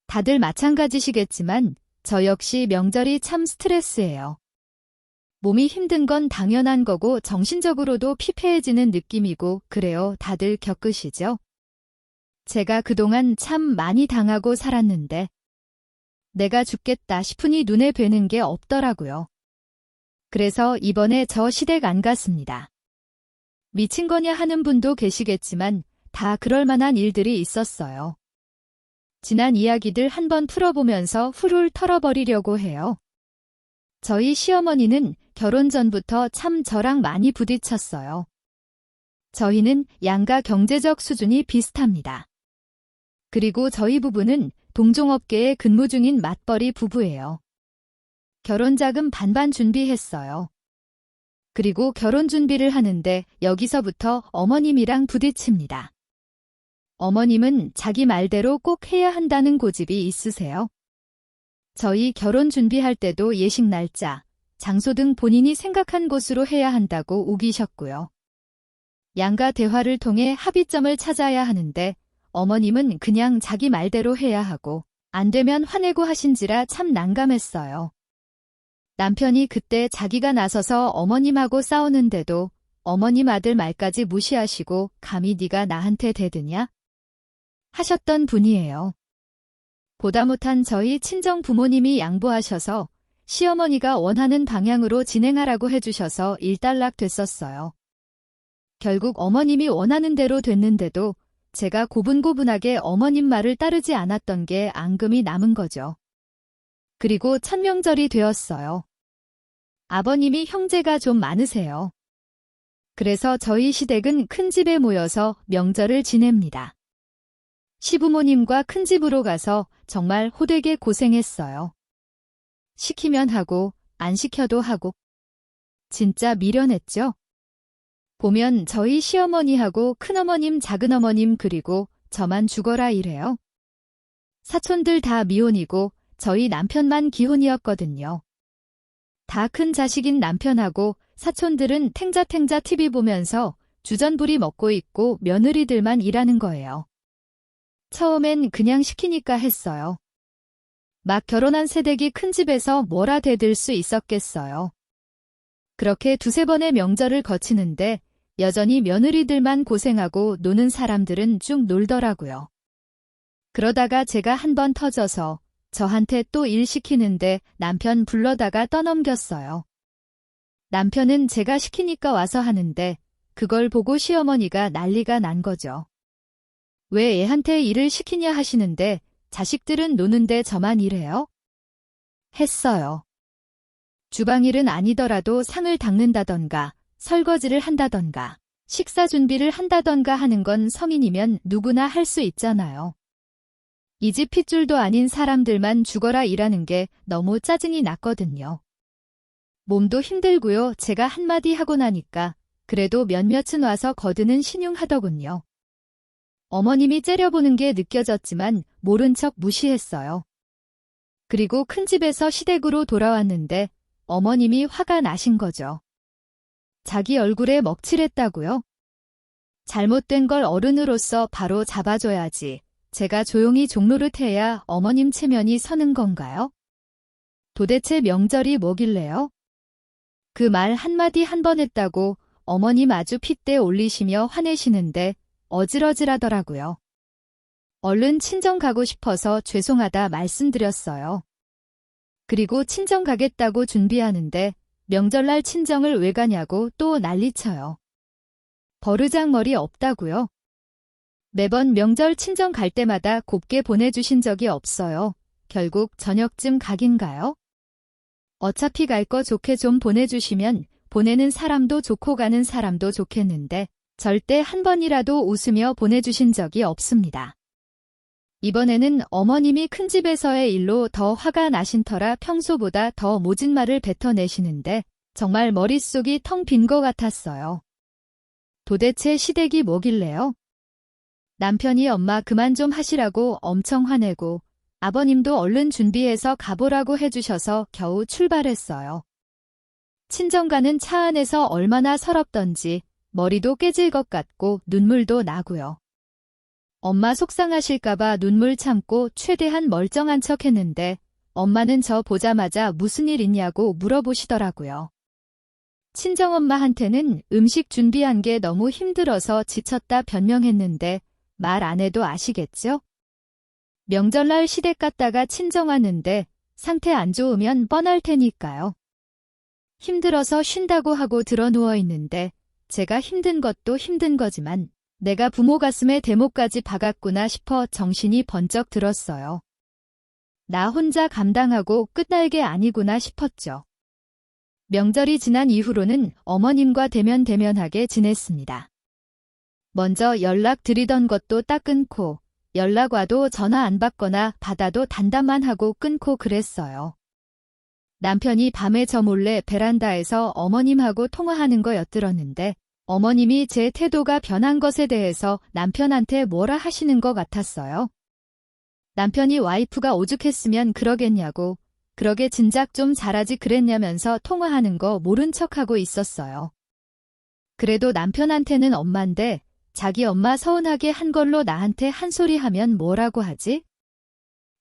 다들 마찬가지시겠지만 저 역시 명절이 참 스트레스예요. 몸이 힘든 건 당연한 거고 정신적으로도 피폐해지는 느낌이고 그래요. 다들 겪으시죠? 제가 그동안 참 많이 당하고 살았는데 내가 죽겠다 싶으니 눈에 뵈는 게 없더라고요. 그래서 이번에 저 시댁 안 갔습니다. 미친 거냐 하는 분도 계시겠지만 다 그럴 만한 일들이 있었어요. 지난 이야기들 한번 풀어보면서 훌훌 털어버리려고 해요. 저희 시어머니는 결혼 전부터 참 저랑 많이 부딪혔어요. 저희는 양가 경제적 수준이 비슷합니다. 그리고 저희 부부는 동종업계에 근무 중인 맞벌이 부부예요. 결혼 자금 반반 준비했어요. 그리고 결혼 준비를 하는데 여기서부터 어머님이랑 부딪힙니다. 어머님은 자기 말대로 꼭 해야 한다는 고집이 있으세요. 저희 결혼 준비할 때도 예식 날짜, 장소 등 본인이 생각한 곳으로 해야 한다고 우기셨고요. 양가 대화를 통해 합의점을 찾아야 하는데 어머님은 그냥 자기 말대로 해야 하고 안 되면 화내고 하신지라 참 난감했어요. 남편이 그때 자기가 나서서 어머님하고 싸우는데도 어머님 아들 말까지 무시하시고 감히 네가 나한테 대드냐? 하셨던 분이에요. 보다 못한 저희 친정 부모님이 양보하셔서 시어머니가 원하는 방향으로 진행하라고 해주셔서 일단락 됐었어요. 결국 어머님이 원하는 대로 됐는데도 제가 고분고분하게 어머님 말을 따르지 않았던 게 앙금이 남은 거죠. 그리고 첫 명절이 되었어요. 아버님이 형제가 좀 많으세요. 그래서 저희 시댁은 큰 집에 모여서 명절을 지냅니다. 시부모님과 큰 집으로 가서 정말 호되게 고생했어요. 시키면 하고 안 시켜도 하고 진짜 미련했죠? 보면 저희 시어머니하고 큰어머님, 작은어머님 그리고 저만 죽어라 이래요. 사촌들 다 미혼이고 저희 남편만 기혼이었거든요. 다 큰 자식인 남편하고 사촌들은 탱자탱자 TV 보면서 주전부리 먹고 있고 며느리들만 일하는 거예요. 처음엔 그냥 시키니까 했어요. 막 결혼한 새댁이 큰 집에서 뭐라 대들 수 있었겠어요. 그렇게 두세 번의 명절을 거치는데 여전히 며느리들만 고생하고 노는 사람들은 쭉 놀더라고요. 그러다가 제가 한번 터져서 저한테 또 일 시키는데 남편 불러다가 떠넘겼어요. 남편은 제가 시키니까 와서 하는데 그걸 보고 시어머니가 난리가 난 거죠. 왜 애한테 일을 시키냐 하시는데 자식들은 노는데 저만 일해요? 했어요. 주방일은 아니더라도 상을 닦는다던가 설거지를 한다던가 식사 준비를 한다던가 하는 건 성인이면 누구나 할 수 있잖아요. 이 집 핏줄도 아닌 사람들만 죽어라 일하는 게 너무 짜증이 났거든요. 몸도 힘들고요. 제가 한마디 하고 나니까 그래도 몇몇은 와서 거드는 신용하더군요. 어머님이 째려보는 게 느껴졌지만 모른 척 무시했어요. 그리고 큰 집에서 시댁으로 돌아왔는데 어머님이 화가 나신 거죠. 자기 얼굴에 먹칠했다고요? 잘못된 걸 어른으로서 바로 잡아줘야지. 제가 조용히 종노릇해야 어머님 체면이 서는 건가요? 도대체 명절이 뭐길래요? 그 말 한마디 한 번 했다고 어머님 아주 핏대 올리시며 화내시는데 어질어질하더라고요. 얼른 친정 가고 싶어서 죄송하다 말씀드렸어요. 그리고 친정 가겠다고 준비하는데 명절날 친정을 왜 가냐고 또 난리쳐요. 버르장머리 없다고요? 매번 명절 친정 갈 때마다 곱게 보내주신 적이 없어요. 결국 저녁쯤 각인가요? 어차피 갈 거 좋게 좀 보내주시면 보내는 사람도 좋고 가는 사람도 좋겠는데 절대 한 번이라도 웃으며 보내주신 적이 없습니다. 이번에는 어머님이 큰 집에서의 일로 더 화가 나신 터라 평소보다 더 모진 말을 뱉어내시는데 정말 머릿속이 텅 빈 것 같았어요. 도대체 시댁이 뭐길래요? 남편이 엄마 그만 좀 하시라고 엄청 화내고 아버님도 얼른 준비해서 가보라고 해주셔서 겨우 출발했어요. 친정 가는 차 안에서 얼마나 서럽던지 머리도 깨질 것 같고 눈물도 나고요. 엄마 속상하실까봐 눈물 참고 최대한 멀쩡한 척 했는데 엄마는 저 보자마자 무슨 일 있냐고 물어보시더라고요. 친정엄마한테는 음식 준비한 게 너무 힘들어서 지쳤다 변명했는데 말 안 해도 아시겠죠? 명절날 시댁 갔다가 친정 왔는데 상태 안 좋으면 뻔할 테니까요. 힘들어서 쉰다고 하고 드러 누워 있는데 제가 힘든 것도 힘든 거지만 내가 부모 가슴에 대못까지 박았구나 싶어 정신이 번쩍 들었어요. 나 혼자 감당하고 끝날 게 아니구나 싶었죠. 명절이 지난 이후로는 어머님과 대면대면하게 지냈습니다. 먼저 연락 드리던 것도 딱 끊고 연락 와도 전화 안 받거나 받아도 단답만 하고 끊고 그랬어요. 남편이 밤에 저 몰래 베란다에서 어머님하고 통화하는 거 엿들었는데 어머님이 제 태도가 변한 것에 대해서 남편한테 뭐라 하시는 것 같았어요. 남편이 와이프가 오죽했으면 그러겠냐고, 그러게 진작 좀 잘하지 그랬냐면서 통화하는 거 모른 척하고 있었어요. 그래도 남편한테는 엄마인데 자기 엄마 서운하게 한 걸로 나한테 한 소리 하면 뭐라고 하지?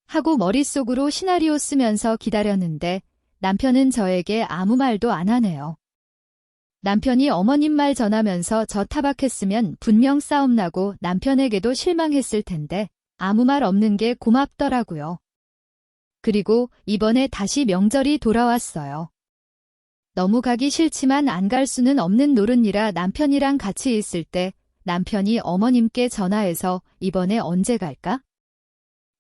하고 머릿속으로 시나리오 쓰면서 기다렸는데 남편은 저에게 아무 말도 안 하네요. 남편이 어머님 말 전하면서 저 타박했으면 분명 싸움 나고 남편에게도 실망했을 텐데 아무 말 없는 게 고맙더라고요. 그리고 이번에 다시 명절이 돌아왔어요. 너무 가기 싫지만 안 갈 수는 없는 노릇이라 남편이랑 같이 있을 때 남편이 어머님께 전화해서 이번에 언제 갈까?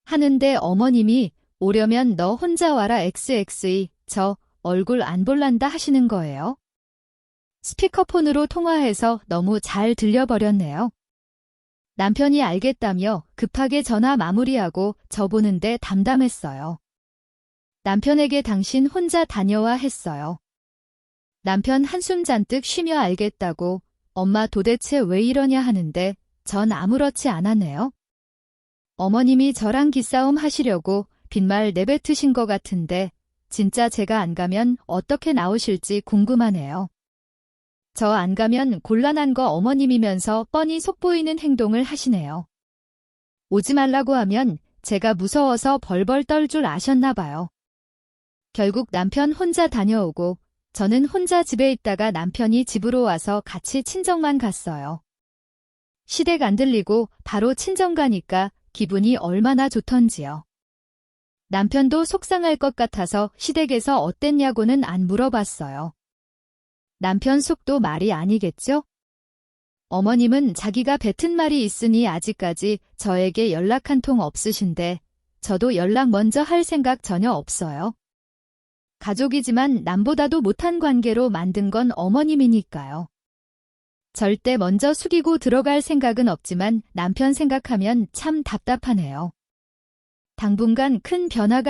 하는데 어머님이 오려면 너 혼자 와라 XXE 저 얼굴 안 볼란다 하시는 거예요. 스피커폰으로 통화해서 너무 잘 들려버렸네요. 남편이 알겠다며 급하게 전화 마무리하고 저 보는데 담담했어요. 남편에게 당신 혼자 다녀와 했어요. 남편 한숨 잔뜩 쉬며 알겠다고 엄마 도대체 왜 이러냐 하는데 전 아무렇지 않았네요. 어머님이 저랑 기싸움 하시려고 빈말 내뱉으신 것 같은데 진짜 제가 안 가면 어떻게 나오실지 궁금하네요. 저 안 가면 곤란한 거 어머님이면서 뻔히 속보이는 행동을 하시네요. 오지 말라고 하면 제가 무서워서 벌벌 떨 줄 아셨나 봐요. 결국 남편 혼자 다녀오고 저는 혼자 집에 있다가 남편이 집으로 와서 같이 친정만 갔어요. 시댁 안 들리고 바로 친정 가니까 기분이 얼마나 좋던지요. 남편도 속상할 것 같아서 시댁에서 어땠냐고는 안 물어봤어요. 남편 속도 말이 아니겠죠? 어머님은 자기가 뱉은 말이 있으니 아직까지 저에게 연락 한 통 없으신데 저도 연락 먼저 할 생각 전혀 없어요. 가족이지만 남보다도 못한 관계로 만든 건 어머님이니까요. 절대 먼저 숙이고 들어갈 생각은 없지만 남편 생각하면 참 답답하네요. 당분간 큰 변화가